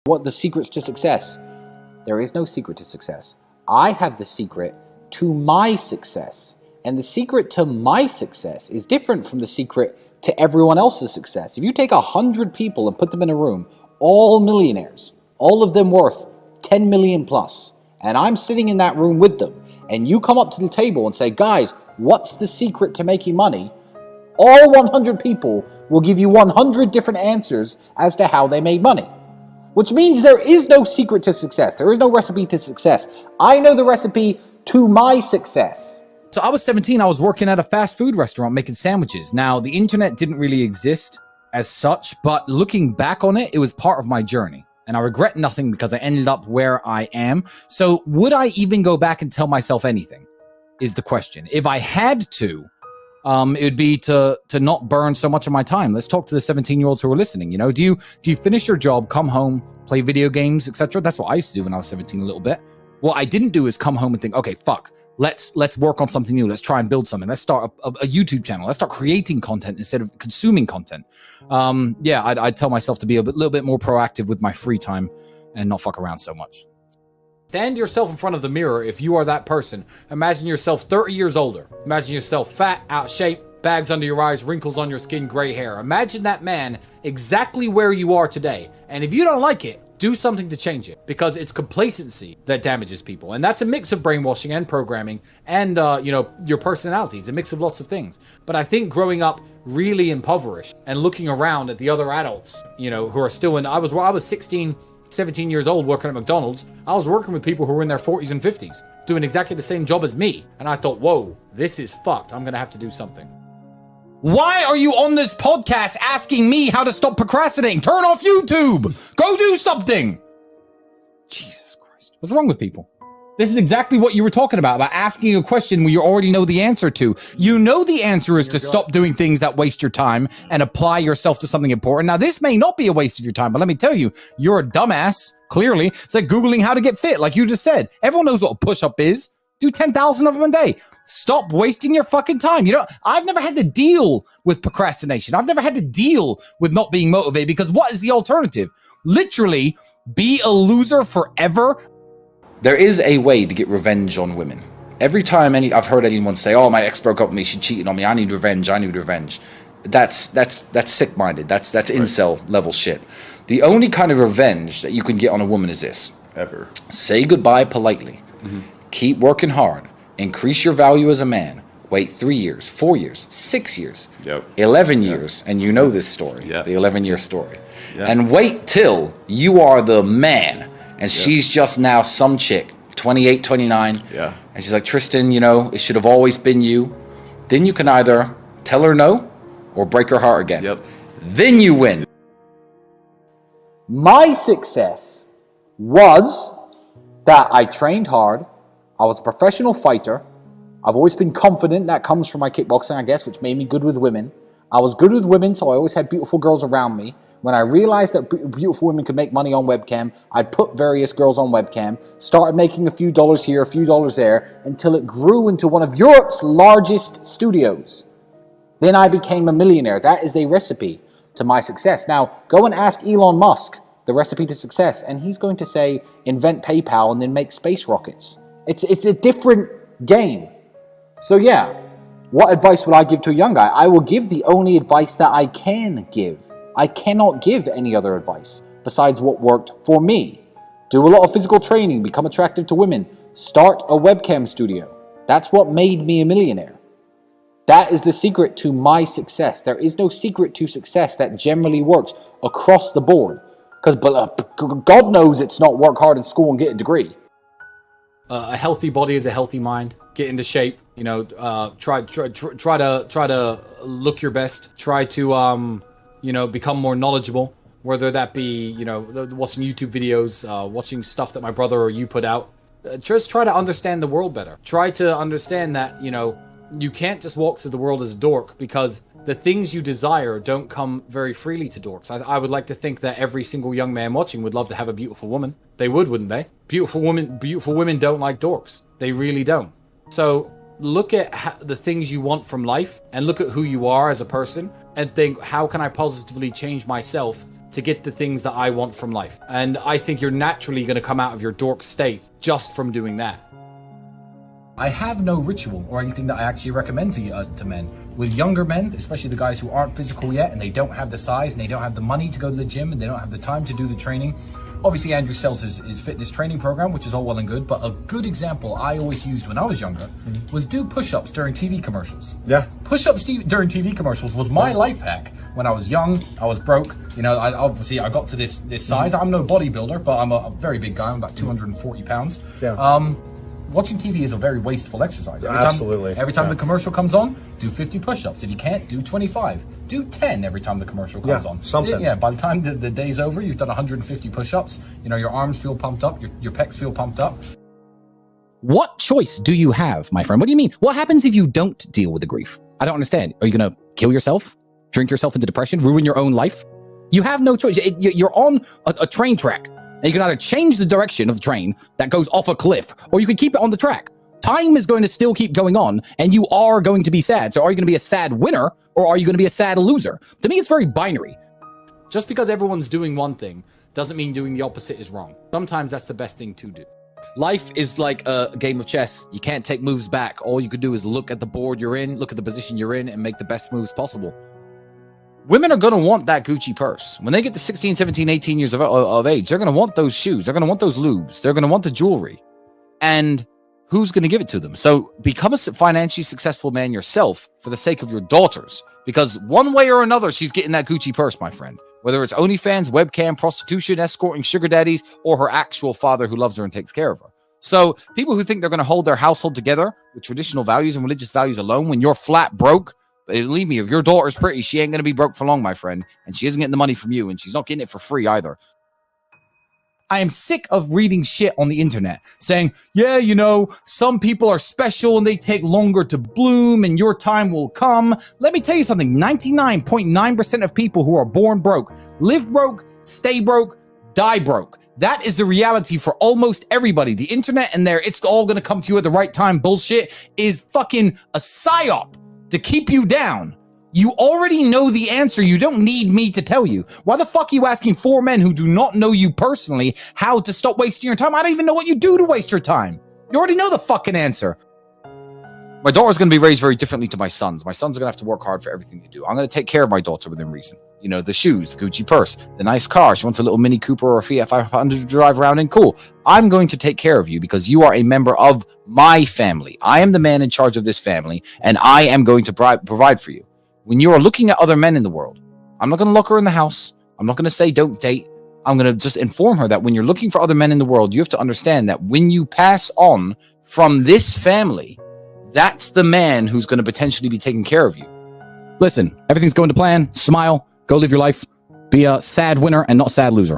What the secrets to success? There is no secret to success. I have the secret to my success. And the secret to my success is different from the secret to everyone else's success. If you take 100 people and put them in a room, all millionaires, all of them worth 10 million plus, and I'm sitting in that room with them, and you come up to the table and say, guys, what's the secret to making money? All 100 people will give you 100 different answers as to how they made money. Which means there is no secret to success. There is no recipe to success. I know the recipe to my success. So I was 17, I was working at a fast food restaurant making sandwiches. Now, the internet didn't really exist as such, but looking back on it, it was part of my journey. And I regret nothing because I ended up where I am. So would I even go back and tell myself anything is the question. If I had to, it would be to not burn so much of my time. Let's talk to the 17-year-olds who are listening. You know, do you finish your job, come home, play video games, etc.? That's what I used to do when I was 17 a little bit. What I didn't do is come home and think, okay, fuck, let's work on something new. Let's try and build something. Let's start a YouTube channel. Let's start creating content instead of consuming content. I'd tell myself to be a little bit more proactive with my free time and not fuck around so much. Stand yourself in front of the mirror if you are that person. Imagine yourself 30 years older. Imagine yourself fat, out of shape, bags under your eyes, wrinkles on your skin, gray hair. Imagine that man exactly where you are today. And if you don't like it, do something to change it, because it's complacency that damages people. And that's a mix of brainwashing and programming and, your personality. It's a mix of lots of things. But I think growing up really impoverished and looking around at the other adults, who are still I was 16, 17 years old working at McDonald's. I was working with people who were in their 40s and 50s doing exactly the same job as me. And I thought, whoa, this is fucked. I'm going to have to do something. Why are you on this podcast asking me how to stop procrastinating? Turn off YouTube. Go do something. Jesus Christ. What's wrong with people? This is exactly what you were talking about asking a question where you already know the answer to. You know the answer is to stop doing things that waste your time and apply yourself to something important. Now, this may not be a waste of your time, but let me tell you, you're a dumbass, clearly. It's like Googling how to get fit, like you just said. Everyone knows what a push-up is. Do 10,000 of them a day. Stop wasting your fucking time. I've never had to deal with procrastination. I've never had to deal with not being motivated, because what is the alternative? Literally, be a loser forever. There is a way to get revenge on women. Every time I've heard anyone say, "Oh, my ex broke up with me, she cheated on me, I need revenge, I need revenge." That's sick-minded. That's incel level shit. The only kind of revenge that you can get on a woman is this. Ever. Say goodbye politely. Mm-hmm. Keep working hard. Increase your value as a man. Wait 3 years, 4 years, 6 years, 11 years, and you know this story, the 11-year story. And wait till you are the man, and she's just now some chick, 28, 29, and she's like, Tristan, it should have always been you. Then you can either tell her no or break her heart again. Then you win. My success was that I trained hard. I was a professional fighter. I've always been confident. That comes from my kickboxing, I guess, which made me good with women. I was good with women, so I always had beautiful girls around me. When I realized that beautiful women could make money on webcam, I'd put various girls on webcam, started making a few dollars here, a few dollars there, until it grew into one of Europe's largest studios. Then I became a millionaire. That is the recipe to my success. Now, go and ask Elon Musk the recipe to success, and he's going to say, invent PayPal and then make space rockets. It's a different game. So yeah, what advice would I give to a young guy? I will give the only advice that I can give. I cannot give any other advice besides what worked for me. Do a lot of physical training, become attractive to women, start a webcam studio. That's what made me a millionaire. That is the secret to my success. There is no secret to success that generally works across the board. Because God knows it's not work hard in school and get a degree. A healthy body is a healthy mind. Get into shape. Try to look your best. Try to become more knowledgeable. Whether that be watching YouTube videos, watching stuff that my brother or you put out. Just try to understand the world better. Try to understand that you can't just walk through the world as a dork, because the things you desire don't come very freely to dorks. I would like to think that every single young man watching would love to have a beautiful woman. They would, wouldn't they? Beautiful women don't like dorks. They really don't. So look at the things you want from life and look at who you are as a person and think, how can I positively change myself to get the things that I want from life. And I think you're naturally going to come out of your dork state just from doing that. I have no ritual or anything that I actually recommend to men. With younger men, especially the guys who aren't physical yet and they don't have the size and they don't have the money to go to the gym and they don't have the time to do the training. Obviously, Andrew sells his fitness training program, which is all well and good, but a good example I always used when I was younger was do push-ups during TV commercials. Yeah. Push-ups during TV commercials was my life hack. When I was young, I was broke. You know, I got to this size. I'm no bodybuilder, but I'm a very big guy. I'm about 240 pounds. Yeah. Watching TV is a very wasteful exercise. Absolutely. Every time the commercial comes on, do 50 push-ups. If you can't, do 25. Do 10 every time the commercial comes on. Something. Yeah, by the time the day's over, you've done 150 push-ups. You know, your arms feel pumped up, your pecs feel pumped up. What choice do you have, my friend? What do you mean? What happens if you don't deal with the grief? I don't understand. Are you going to kill yourself? Drink yourself into depression? Ruin your own life? You have no choice. You're on a train track. And you can either change the direction of the train that goes off a cliff, or you can keep it on the track. Time is going to still keep going on, and you are going to be sad. So are you going to be a sad winner, or are you going to be a sad loser? To me, it's very binary. Just because everyone's doing one thing doesn't mean doing the opposite is wrong. Sometimes that's the best thing to do. Life is like a game of chess. You can't take moves back. All you could do is look at the board you're in, look at the position you're in, and make the best moves possible. Women are going to want that Gucci purse. When they get to 16, 17, 18 years of age, they're going to want those shoes. They're going to want those lubes. They're going to want the jewelry. And who's going to give it to them? So become a financially successful man yourself for the sake of your daughters. Because one way or another, she's getting that Gucci purse, my friend. Whether it's OnlyFans, webcam, prostitution, escorting, sugar daddies, or her actual father who loves her and takes care of her. So people who think they're going to hold their household together with traditional values and religious values alone when you're flat broke, believe me, if your daughter's pretty, she ain't going to be broke for long, my friend. And she isn't getting the money from you, and she's not getting it for free either. I am sick of reading shit on the internet saying, yeah, you know, some people are special and they take longer to bloom and your time will come. Let me tell you something. 99.9% of people who are born broke, live broke, stay broke, die broke. That is the reality for almost everybody. The internet and it's all going to come to you at the right time bullshit is fucking a psyop to keep you down. You already know the answer. You don't need me to tell you. Why the fuck are you asking 4 men who do not know you personally how to stop wasting your time? I don't even know what you do to waste your time. You already know the fucking answer. My daughter's going to be raised very differently to my sons. My sons are going to have to work hard for everything they do. I'm going to take care of my daughter within reason. You know, the shoes, the Gucci purse, the nice car. She wants a little Mini Cooper or a Fiat 500 to drive around in. Cool. I'm going to take care of you because you are a member of my family. I am the man in charge of this family, and I am going to provide for you. When you are looking at other men in the world, I'm not going to lock her in the house. I'm not going to say don't date. I'm going to just inform her that when you're looking for other men in the world, you have to understand that when you pass on from this family, that's the man who's going to potentially be taking care of you. Listen, everything's going to plan. Smile. Go live your life. Be a sad winner and not a sad loser.